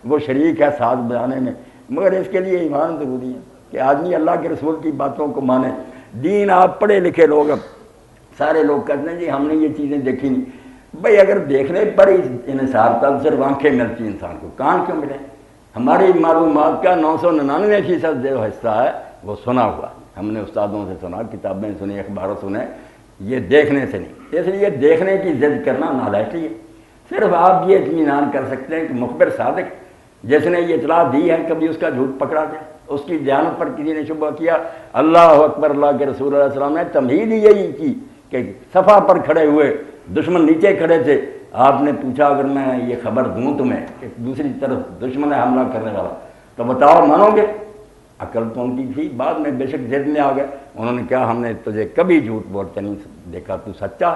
وہ شریک ہے ساز بجانے میں، مگر اس کے لیے ایمان ضروری ہے کہ آدمی اللہ کے رسول کی باتوں کو مانے۔ دین آپ پڑھے لکھے لوگ، اب سارے لوگ کہتے ہیں جی ہم نے یہ چیزیں دیکھی نہیں۔ بھئی اگر دیکھنے پر ہی انحصار تھا صرف آنکھیں ملتی انسان کو، کان کیوں ملے؟ ہماری معلومات کا 999% جو حصہ ہے وہ سنا ہوا، ہم نے استادوں سے سنا، کتابیں سنی، اخباروں سنے، یہ دیکھنے سے نہیں۔ اس لیے دیکھنے کی ضد کرنا نالائقی ہے۔ صرف آپ یہ اطمینان کر سکتے ہیں کہ مخبر صادق جس نے یہ اطلاع دی ہے کبھی اس کا جھوٹ پکڑا گیا، اس کی دیانت پر کسی نے شبہ کیا؟ اللہ اکبر، اللہ کے رسول علیہ السلام نے تمہید یہی کی کہ صفحہ پر کھڑے ہوئے، دشمن نیچے کھڑے تھے، آپ نے پوچھا اگر میں یہ خبر دوں تمہیں کہ دوسری طرف دشمن ہے حملہ کرنے والا تو بتاؤ مانو گے؟ عقل تو ان کی تھی، بعد میں بے شک ضد میں آ گئے، انہوں نے کہا ہم نے تجھے کبھی جھوٹ بولتے نہیں دیکھا، تو سچا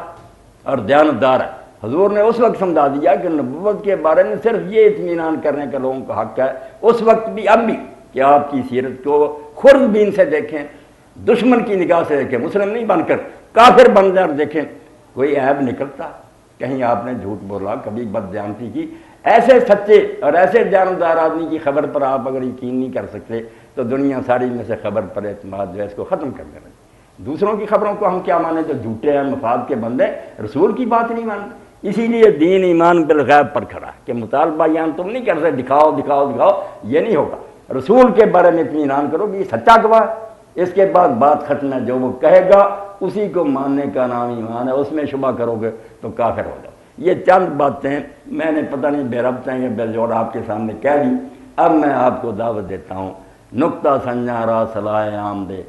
اور دیانتدار ہے۔ حضور نے اس وقت سمجھا دیا کہ نبوت کے بارے میں صرف یہ اطمینان کرنے کا لوگوں کا حق ہے، اس وقت بھی اب بھی، کہ آپ کی سیرت کو خوردبین سے دیکھیں، دشمن کی نگاہ سے دیکھیں، مسلم نہیں بن کر کافر بن کر دیکھیں، کوئی عیب نکلتا؟ کہیں آپ نے جھوٹ بولا، کبھی بد دیانتی کی؟ ایسے سچے اور ایسے دیانتدار آدمی کی خبر پر آپ اگر یقین نہیں کر سکتے تو دنیا ساری میں سے خبر پر اعتماد جو ہے اس کو ختم کر دینا۔ دوسروں کی خبروں کو ہم کیا مانیں جو جھوٹے ہیں، مفاد کے بندے، رسول کی بات نہیں مانتے۔ اسی لیے دین ایمان بالغیب پر کھڑا ہے کہ مطالبہ یہاں تم نہیں کر سکتے دکھاؤ دکھاؤ دکھاؤ، یہ نہیں ہوگا۔ رسول کے بارے میں اطمینان کرو کہ یہ سچا گواہ ہے، اس کے بعد بات ختم ہے، جو وہ کہے گا اسی کو ماننے کا نام ایمان ہے، اس میں شبہ کرو گے تو کافر ہو جاؤ۔ یہ چند باتیں میں نے پتہ نہیں بے ربط ہیں یا بے جوڑ آپ کے سامنے کہہ دی۔ اب میں آپ کو دعوت دیتا ہوں، نقطہ سنجا را صلاح عام دے،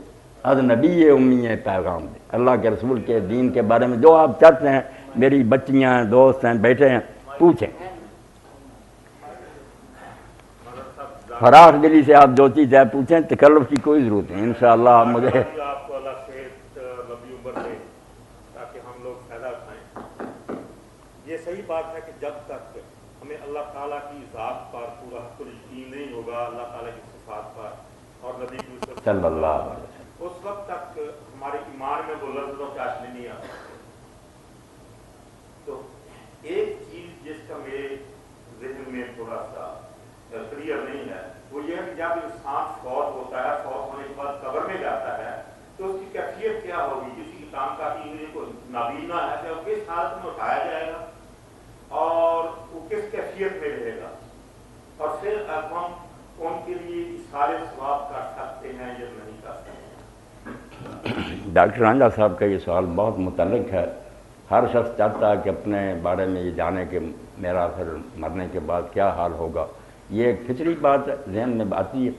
از نبی امی پیغام دے۔ اللہ کے رسول کے دین کے بارے میں جو آپ چاہتے ہیں، میری بچیاں ہیں، دوست ہیں، بیٹے ہیں، پوچھیں۔ فراخ دلی سے آپ جو چیز ہے پوچھیں، تکلف کی کوئی ضرورت نہیں، انشاءاللہ آپ مجھے آپ کو اللہ صحت لمبی عمر دے تاکہ ہم لوگ فائدہ اٹھائیں۔ یہ صحیح بات ہے کہ جب تک ہمیں اللہ تعالیٰ کی ذات پر پورا حق یقین نہیں ہوگا، اللہ تعالیٰ کی صفات پر اور نبی صلی اللہ علیہ وسلم، اس وقت تک ہمارے ایمان میں وہ لذت و چاشنی نہیں آ سکتی۔ تو ایک چیز جس کا میرے ذہن میں تھوڑا سا کلیئر نہیں ہے وہ یہ ہے کہ جب انسان فوت ہوتا ہے، فوت ہونے کے بعد قبر میں جاتا ہے تو اس کی کیفیت کیا ہوگی؟ کسی کی کام کا کو نابینا ہے کہ کس حالت میں اٹھایا جائے گا اور وہ کس کیفیت میں رہے گا، اور پھر اب ہم ان کے لیے سارے ثواب کر سکتے ہیں یا نہیں کر سکتے؟ ڈاکٹر رانجھا صاحب کا یہ سوال بہت متعلق ہے۔ ہر شخص چاہتا ہے کہ اپنے بارے میں یہ جانے کہ میرا پھر مرنے کے بعد کیا حال ہوگا۔ یہ ایک فطری بات ہے، ذہن میں آتی ہے،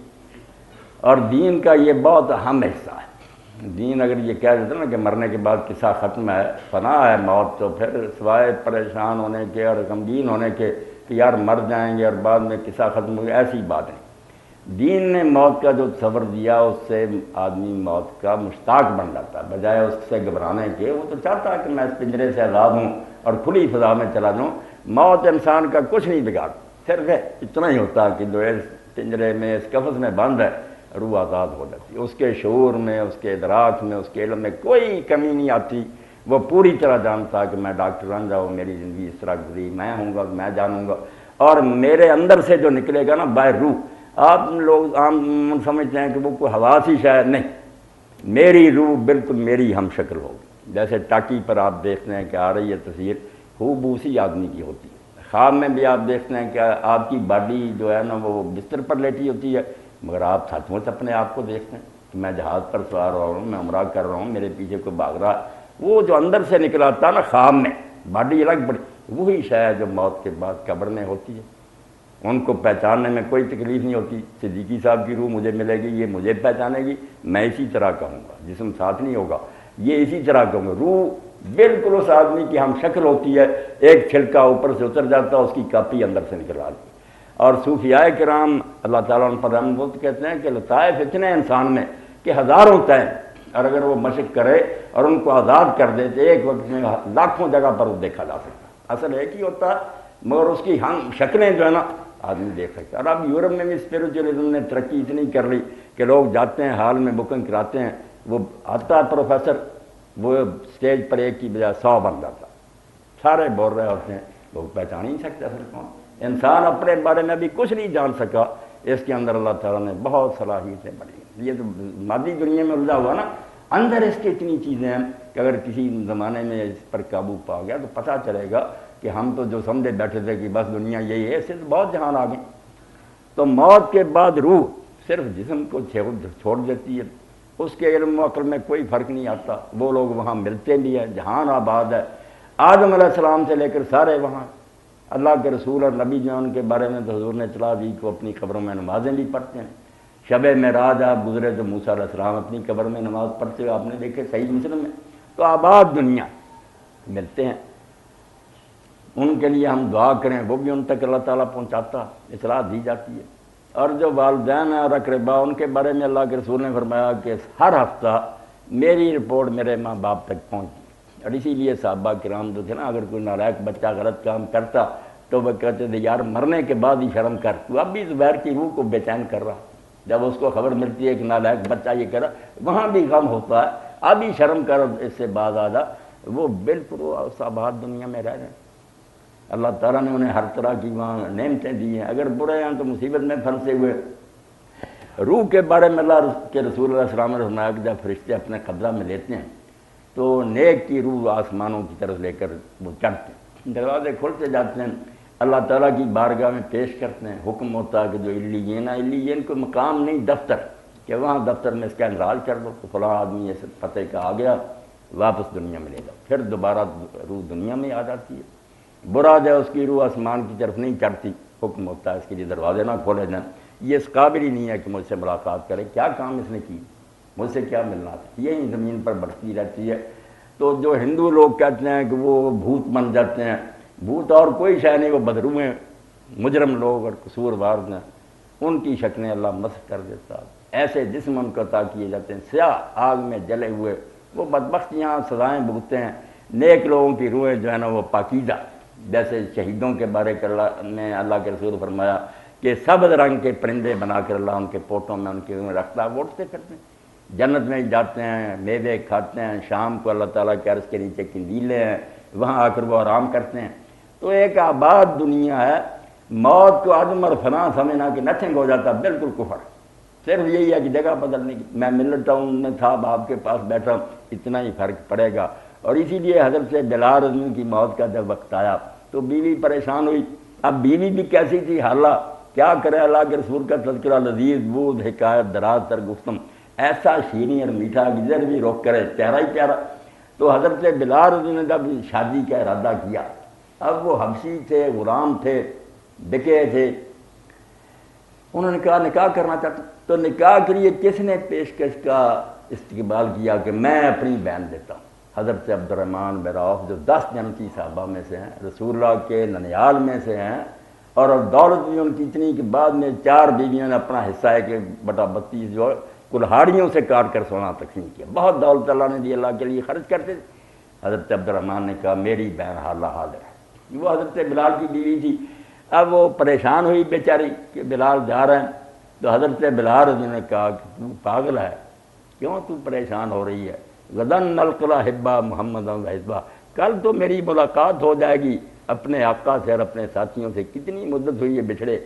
اور دین کا یہ بہت اہم حصہ ہے۔ دین اگر یہ کہہ دیتا نا کہ مرنے کے بعد قصہ ختم ہے، فنا ہے موت، تو پھر سوائے پریشان ہونے کے اور غمگین ہونے کے کہ یار مر جائیں گے اور بعد میں قصہ ختم ہو گیا، ایسی بات نہیں۔ دین نے موت کا جو تصور دیا اس سے آدمی موت کا مشتاق بن جاتا ہے، بجائے اس سے گھبرانے کے۔ وہ تو چاہتا ہے کہ میں اس پنجرے سے آزاد ہوں اور کھلی فضا میں چلا جاؤں۔ موت انسان کا کچھ نہیں بگاڑ، صرف اتنا ہی ہوتا ہے کہ جو اس پنجرے میں اس قفس میں بند ہے روح آزاد ہو جاتی ہے، اس کے شعور میں، اس کے ادراک میں، اس کے علم میں کوئی کمی نہیں آتی۔ وہ پوری طرح جانتا ہے کہ میں ڈاکٹر رنجا ہوں، میری زندگی اس طرح گزری، میں ہوں گا، میں جانوں گا، اور میرے اندر سے جو نکلے گا نا باہر روح، آپ لوگ عام سمجھتے ہیں کہ وہ کوئی حواس ہی شاید نہیں، میری روح بالکل میری ہم شکل ہوگی۔ جیسے ٹاکی پر آپ دیکھتے ہیں کہ آ رہی ہے تصویر، خوب اسی آدمی کی ہوتی ہے۔ خواب میں بھی آپ دیکھتے ہیں کہ آپ کی باڈی جو ہے نا وہ بستر پر لیٹی ہوتی ہے، مگر آپ سچ مچ اپنے آپ کو دیکھتے ہیں کہ میں جہاز پر سوار ہو رہا ہوں، میں عمرہ کر رہا ہوں، میرے پیچھے کوئی بھاگ رہا ہے۔ وہ جو اندر سے نکلا تھا نا خواب میں، باڈی الگ بڑی، وہی شاید جو موت کے بعد قبر میں ہوتی ہے۔ ان کو پہچاننے میں کوئی تکلیف نہیں ہوتی۔ صدیقی صاحب کی روح مجھے ملے گی، یہ مجھے پہچانے گی، میں اسی طرح کہوں گا، جسم ساتھ نہیں ہوگا، یہ اسی طرح کہوں گا۔ روح بالکل اس آدمی کی ہم شکل ہوتی ہے، ایک چھلکا اوپر سے اتر جاتا ہے، اس کی کاپی اندر سے نکل آتی ہے۔ اور صوفیاء کرام اللہ تعالیٰ پر رحمت کہتے ہیں کہ لطائف اتنے انسان میں کہ ہزاروں ہوتا ہے، اور اگر وہ مشق کرے اور ان کو آزاد کر دے تو ایک وقت میں لاکھوں جگہ پر وہ دیکھا جا سکتا۔ اصل ایک ہی ہوتا ہے، مگر اس کی ہم شکلیں جو ہے نا آدمی دیکھ سکتا ہے۔ اور اب یورپ میں بھی اسپریچولزم نے ترقی اتنی کر لی کہ لوگ جاتے ہیں، حال میں بکنگ کراتے ہیں، وہ آتا ہے پروفیسر، وہ اسٹیج پر ایک کی بجائے 100 بن جاتا، سارے بول رہے ہوتے ہیں، لوگ پہچان ہی نہیں سکتے اصل کون۔ انسان اپنے بارے میں بھی کچھ نہیں جان سکا، اس کے اندر اللہ تعالیٰ نے بہت صلاحیتیں بڑھی۔ یہ تو مادی دنیا میں الجھا ہوا نا، اندر اس کے اتنی چیزیں ہیں کہ اگر کسی زمانے میں اس پر قابو پا گیا تو پتہ چلے گا کہ ہم تو جو سمجھے بیٹھے تھے کہ بس دنیا یہی ہے، اس سے بہت جہان آ گئے۔ تو موت کے بعد روح صرف جسم کو چھوڑ دیتی ہے، اس کے علم و عقل میں کوئی فرق نہیں آتا۔ وہ لوگ وہاں ملتے بھی ہیں، جہان آباد ہے، آدم علیہ السلام سے لے کر سارے وہاں۔ اللہ کے رسول اور نبی جو ان کے بارے میں تو حضور نے اطلاع دی کو اپنی قبروں میں نمازیں بھی پڑھتے ہیں۔ شب معراج آپ گزرے تو موسیٰ علیہ السلام اپنی قبر میں نماز پڑھتے ہوئے آپ نے دیکھے، صحیح مسلم میں۔ تو آباد دنیا ملتے ہیں، ان کے لیے ہم دعا کریں، وہ بھی ان تک اللہ تعالیٰ پہنچاتا، اطلاع دی جاتی ہے۔ اور جو والدین ہیں اور اقربا، ان کے بارے میں اللہ کے رسول نے فرمایا کہ ہر ہفتہ میری رپورٹ میرے ماں باپ تک پہنچتی۔ اور اسی لیے صحابہ کرام جو تھے نا، اگر کوئی نالائق بچہ غلط کام کرتا تو وہ کہتے تھے یار مرنے کے بعد ہی شرم کر، تو اب بھی زبیر کی روح کو بے چین کر رہا۔ جب اس کو خبر ملتی ہے کہ نالائق بچہ یہ کر رہا، وہاں بھی غم ہوتا ہے، اب ہی شرم کر، اس سے بعد آ جا۔ وہ بالکل اس آباد دنیا میں رہ رہے ہیں، اللہ تعالیٰ نے انہیں ہر طرح کی وہاں نعمتیں دی ہیں۔ اگر برے ہیں تو مصیبت میں پھنسے ہوئے۔ روح کے بارے میں اللہ کے رسول علیہ السلام نے فرمایا کہ جب فرشتے اپنے قبضہ میں لیتے ہیں تو نیک کی روح آسمانوں کی طرف لے کر وہ چڑھتے ہیں، دروازے کھلتے جاتے ہیں، اللہ تعالیٰ کی بارگاہ میں پیش کرتے ہیں۔ حکم ہوتا ہے کہ جو علیین ہے، علیین کوئی مقام نہیں، دفتر، کہ وہاں دفتر میں اس کا انرال کر دو تو فلاں آدمی اس پتے کا آ گیا، واپس دنیا میں لے جاؤ۔ پھر دوبارہ روح دنیا میں آ جاتی ہے۔ برا جائے اس کی روح آسمان کی طرف نہیں چڑھتی، حکم ہوتا ہے اس کے لیے دروازے نہ کھولے جائیں، یہ اس قابل ہی نہیں ہے کہ مجھ سے ملاقات کرے، کیا کام اس نے کی، مجھ سے کیا ملنا تھا، یہی زمین پر بڑھتی رہتی ہے۔ تو جو ہندو لوگ کہتے ہیں کہ وہ بھوت بن جاتے ہیں، بھوت اور کوئی شے نہیں، وہ بدروئیں مجرم لوگ اور قصوروار ہیں، ان کی شکلیں اللہ مسخ کر دیتا، ایسے جسم ان کو عطا کیے جاتے ہیں سیاہ آگ میں جلے ہوئے، وہ بدبخت یہاں سزائیں بھگتتے ہیں۔ نیک لوگوں کی روحیں جو ہے نا وہ پاکیزہ، جیسے شہیدوں کے بارے میں اللہ کے رسول فرمایا کہ سبز رنگ کے پرندے بنا کر اللہ ان کے پوٹوں میں ان کی روحیں رکھتا ہے، وہ اٹھتے پھرتے ہیں، جنت میں جاتے ہیں، میوے کھاتے ہیں، شام کو اللہ تعالیٰ کے عرش کے نیچے قندیلیں ہیں، وہاں آ کر وہ آرام کرتے ہیں۔ تو ایک آباد دنیا ہے۔ موت کو عدم اور فنا سمجھنا کہ نتھنگ ہو جاتا، بالکل کفر، صرف یہی ہے کہ جگہ بدلنے کی۔ میں ملٹ ٹاؤن میں تھا، اب آپ کے پاس بیٹھا ہوں، اتنا ہی فرق پڑے گا۔ اور اسی لیے حضرت بلال رضی اللہ عنہ کی موت کا جب وقت آیا تو بیوی پریشان ہوئی۔ اب بیوی بھی کیسی تھی، حالہ کیا کرے، اللہ کے رسول کا تذکرہ، لذیذ بود حکایت دراز تر گفتم، ایسا شیریں اور میٹھا جدھر بھی روک کرے پیارا ہی پیارا۔ تو حضرت بلال رضی اللہ عنہ نے جب شادی کا ارادہ کیا، اب وہ حبشی تھے، غلام تھے، بکے تھے، انہوں نے کہا نکاح کرنا چاہتا، تو نکاح کے لیے کس نے پیشکش کا استقبال کیا کہ میں اپنی بہن دیتا ہوں، حضرت عبد الرحمن بن عوف جو 10 جنتی صحابہ میں سے ہیں، رسول اللہ کے ننیال میں سے ہیں، اور دولت بھی ان کی اتنی کہ بعد میں 4 بیویوں نے اپنا حصہ ہے کہ بٹا 32 جو کلہاڑیوں سے کاٹ کر سونا تقسیم کیا، بہت دولت اللہ نے دی، اللہ کے لیے خرچ کرتے تھے۔ حضرت عبد الرحمن نے کہا میری بہن حالہ حاضر ہے، وہ حضرت بلال کی بیوی تھی۔ اب وہ پریشان ہوئی بیچاری کہ بلال جا رہے ہیں، تو حضرت بلال رضی نے کہا کہ تو پاگل ہے، کیوں تو پریشان ہو رہی ہے، غدن نلقلا حبا محمد حزبہ، کل تو میری ملاقات ہو جائے گی اپنے آقا سے اور اپنے ساتھیوں سے، کتنی مدت ہوئی ہے بچھڑے،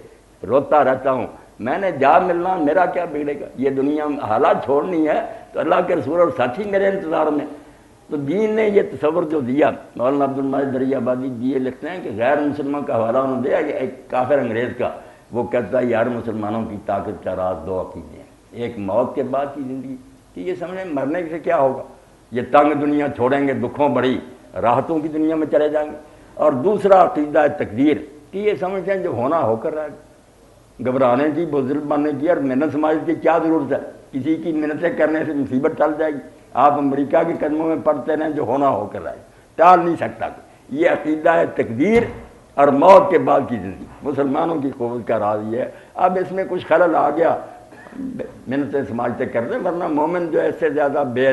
روتا رہتا ہوں، میں نے جا ملنا، میرا کیا بگڑے گا، یہ دنیا حالات چھوڑنی ہے تو اللہ کے رسول اور ساتھی میرے انتظار میں۔ تو دین نے یہ تصور جو دیا، مولانا عبد المجید دریا آبادی یہ لکھتے ہیں کہ غیر مسلمان کا حوالہ انہوں نے دیا کہ ایک کافر انگریز کا، وہ کہتا ہے یار مسلمانوں کی طاقت کا راز 2 عقیدے ہیں، ایک موت کے بعد کی زندگی کہ یہ سمجھیں مرنے سے کیا ہوگا، یہ تنگ دنیا چھوڑیں گے، دکھوں بڑی راحتوں کی دنیا میں چلے جائیں گے، اور دوسرا عقیدہ ہے تقدیر کہ یہ سمجھتے ہیں جو ہونا ہو کر رہے گا، گھبرانے کی، بزرگ بننے کی اور محنت سماج کی کیا ضرورت ہے، کسی کی محنتیں کرنے سے مصیبت ٹل جائے گی، آپ امریکہ کے قدموں میں پڑھتے رہیں، جو ہونا ہو کر رہے ٹال نہیں سکتا۔ یہ عقیدہ ہے تقدیر اور موت کے بعد کی زندگی، مسلمانوں کی قوت کا راز یہ ہے۔ اب اس میں کچھ خلل آ گیا، محنتیں سماجتیں کر دیں، ورنہ مومن جو ہے اس سے زیادہ بے